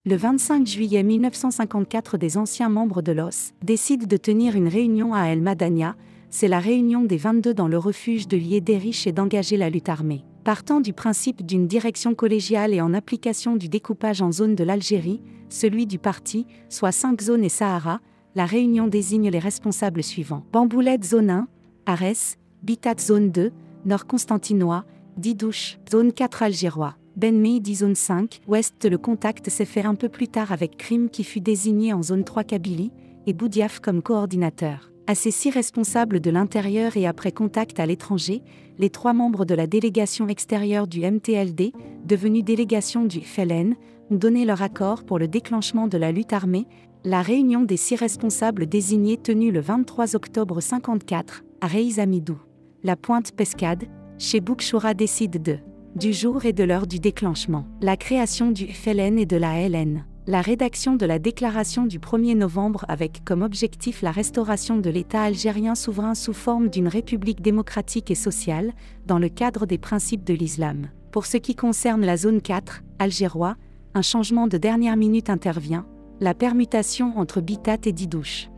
Le 25 juillet 1954, des anciens membres de l'OS décident de tenir une réunion à El Madania. C'est la réunion des 22 dans le refuge de Liederich et d'engager la lutte armée. Partant du principe d'une direction collégiale et en application du découpage en zones de l'Algérie, celui du parti, soit 5 zones et Sahara, la réunion désigne les responsables suivants. Bamboulette zone 1, Arès, Bitat zone 2, Nord Constantinois, Didouche, zone 4 algérois. Ben Meidi zone 5, Ouest. Le contact s'est fait un peu plus tard avec Krim qui fut désigné en zone 3 Kabylie, et Boudiaf comme coordinateur. À ces 6 responsables de l'intérieur et après contact à l'étranger, les 3 membres de la délégation extérieure du MTLD, devenue délégation du FLN, ont donné leur accord pour le déclenchement de la lutte armée. La réunion des 6 responsables désignés tenue le 23 octobre 54, à Reis Amidou. La Pointe Pescade, chez Boukchoura décide du jour et de l'heure du déclenchement. La création du FLN et de la LN. La rédaction de la déclaration du 1er novembre avec comme objectif la restauration de l'État algérien souverain sous forme d'une république démocratique et sociale, dans le cadre des principes de l'islam. Pour ce qui concerne la zone 4, algérois, un changement de dernière minute intervient, la permutation entre Bitat et Didouche.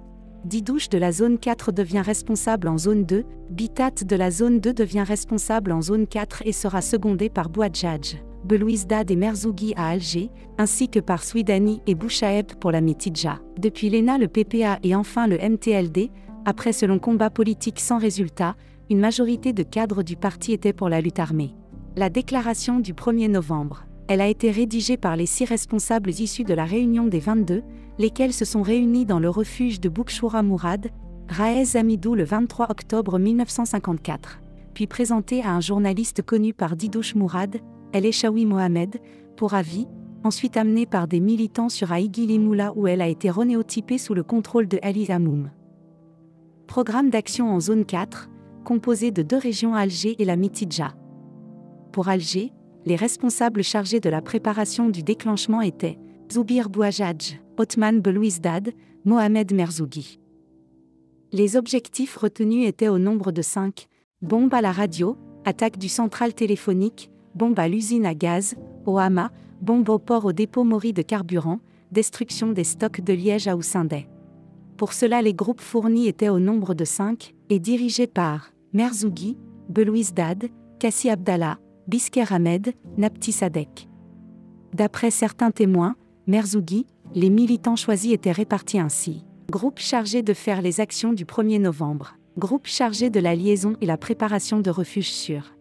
Didouche de la zone 4 devient responsable en zone 2, Bitat de la zone 2 devient responsable en zone 4 et sera secondé par Bouadjadj, Belouizdad et Merzougui à Alger, ainsi que par Souidani et Bouchaeb pour la Métidja. Depuis l'ENA, le PPA et enfin le MTLD, après ce long combat politique sans résultat, une majorité de cadres du parti était pour la lutte armée. La déclaration du 1er novembre. Elle a été rédigée par les 6 responsables issus de la réunion des 22, lesquels se sont réunis dans le refuge de Boukchoura Mourad, Raez Amidou le 23 octobre 1954, puis présentée à un journaliste connu par Didouche Mourad, El Echaoui Mohamed, pour avis, ensuite amenée par des militants sur Aïguili Moula où elle a été renéotypée sous le contrôle de Ali Hamoum. Programme d'action en zone 4, composé de 2 régions Alger et la Mitidja. Pour Alger, les responsables chargés de la préparation du déclenchement étaient Zoubir Bouadjadj, Othman Belouizdad, Mohamed Merzougui. Les objectifs retenus étaient au nombre de 5, bombe à la radio, attaque du central téléphonique, bombe à l'usine à gaz, au Hama, bombe au port au dépôt Maury de carburant, destruction des stocks de liège à Oussindé. Pour cela les groupes fournis étaient au nombre de 5, et dirigés par Merzougui, Belouizdad, Kassi Abdallah, Bisker Ahmed, Napti Sadek. D'après certains témoins, Merzougui, les militants choisis étaient répartis ainsi. Groupe chargé de faire les actions du 1er novembre. Groupe chargé de la liaison et la préparation de refuges sûrs.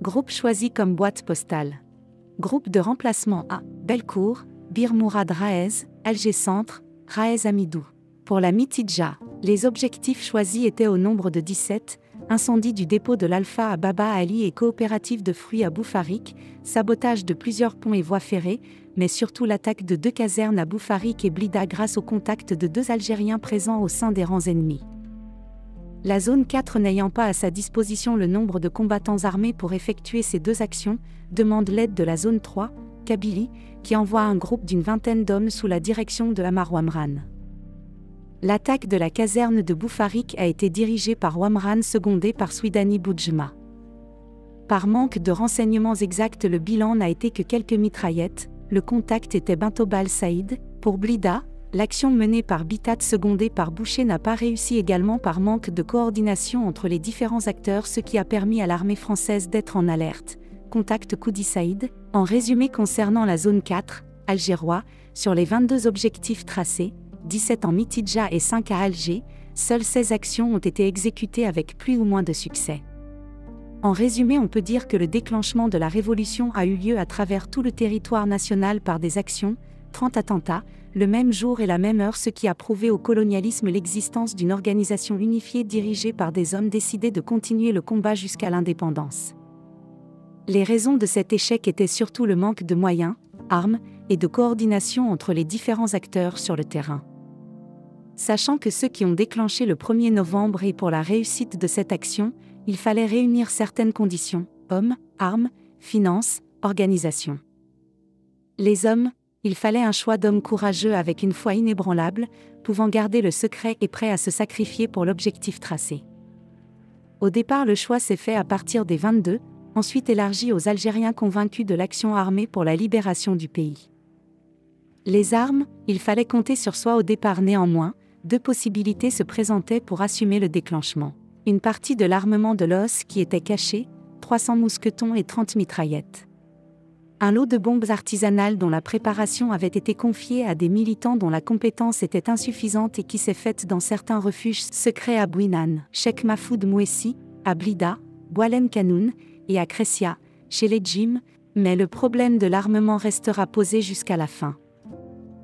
Groupe choisi comme boîte postale. Groupe de remplacement à Belcourt, Bir Mourad Raez, Alger Centre, Raez Amidou. Pour la Mitidja, les objectifs choisis étaient au nombre de 17, incendie du dépôt de l'Alpha à Baba Ali et coopérative de fruits à Boufarik, sabotage de plusieurs ponts et voies ferrées, mais surtout l'attaque de 2 casernes à Boufarik et Blida grâce au contact de 2 Algériens présents au sein des rangs ennemis. La zone 4 n'ayant pas à sa disposition le nombre de combattants armés pour effectuer ces 2 actions, demande l'aide de la zone 3, Kabylie, qui envoie un groupe d'une 20aine d'hommes sous la direction de Amar Ouamran. L'attaque de la caserne de Boufarik a été dirigée par Ouamran secondé par Souidani Boudjma. Par manque de renseignements exacts, le bilan n'a été que quelques mitraillettes. Le contact était Bintobal Saïd. Pour Blida, l'action menée par Bitat secondée par Boucher n'a pas réussi également par manque de coordination entre les différents acteurs, ce qui a permis à l'armée française d'être en alerte. Contact Koudi Saïd. En résumé concernant la zone 4, algérois, sur les 22 objectifs tracés, 17 en Mitidja et 5 à Alger, seules 16 actions ont été exécutées avec plus ou moins de succès. En résumé, on peut dire que le déclenchement de la révolution a eu lieu à travers tout le territoire national par des actions, 30 attentats, le même jour et la même heure, ce qui a prouvé au colonialisme l'existence d'une organisation unifiée dirigée par des hommes décidés de continuer le combat jusqu'à l'indépendance. Les raisons de cet échec étaient surtout le manque de moyens, armes et de coordination entre les différents acteurs sur le terrain. Sachant que ceux qui ont déclenché le 1er novembre et pour la réussite de cette action, il fallait réunir certaines conditions, hommes, armes, finances, organisation. Les hommes, il fallait un choix d'hommes courageux avec une foi inébranlable, pouvant garder le secret et prêts à se sacrifier pour l'objectif tracé. Au départ, le choix s'est fait à partir des 22, ensuite élargi aux Algériens convaincus de l'action armée pour la libération du pays. Les armes, il fallait compter sur soi au départ néanmoins, deux possibilités se présentaient pour assumer le déclenchement. Une partie de l'armement de l'os qui était caché, 300 mousquetons et 30 mitraillettes. Un lot de bombes artisanales dont la préparation avait été confiée à des militants dont la compétence était insuffisante et qui s'est faite dans certains refuges secrets à Bouinan, Cheikh Mahfoud Mouessi, à Blida, Boualem Kanoun et à Cressia, chez les djinns, mais le problème de l'armement restera posé jusqu'à la fin.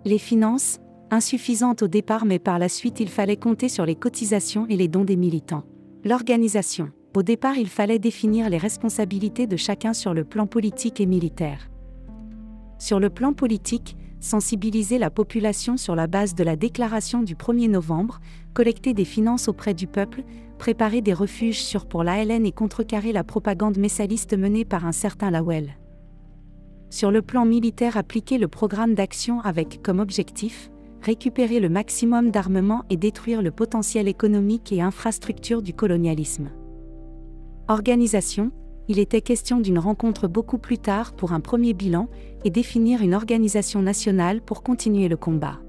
Les finances, insuffisantes au départ mais par la suite il fallait compter sur les cotisations et les dons des militants. L'organisation. Au départ il fallait définir les responsabilités de chacun sur le plan politique et militaire. Sur le plan politique, sensibiliser la population sur la base de la déclaration du 1er novembre, collecter des finances auprès du peuple, préparer des refuges sûrs pour l'ALN et contrecarrer la propagande messaliste menée par un certain Lawel. Sur le plan militaire, appliquer le programme d'action avec comme objectif récupérer le maximum d'armement et détruire le potentiel économique et infrastructure du colonialisme. Organisation, il était question d'une rencontre beaucoup plus tard pour un premier bilan et définir une organisation nationale pour continuer le combat.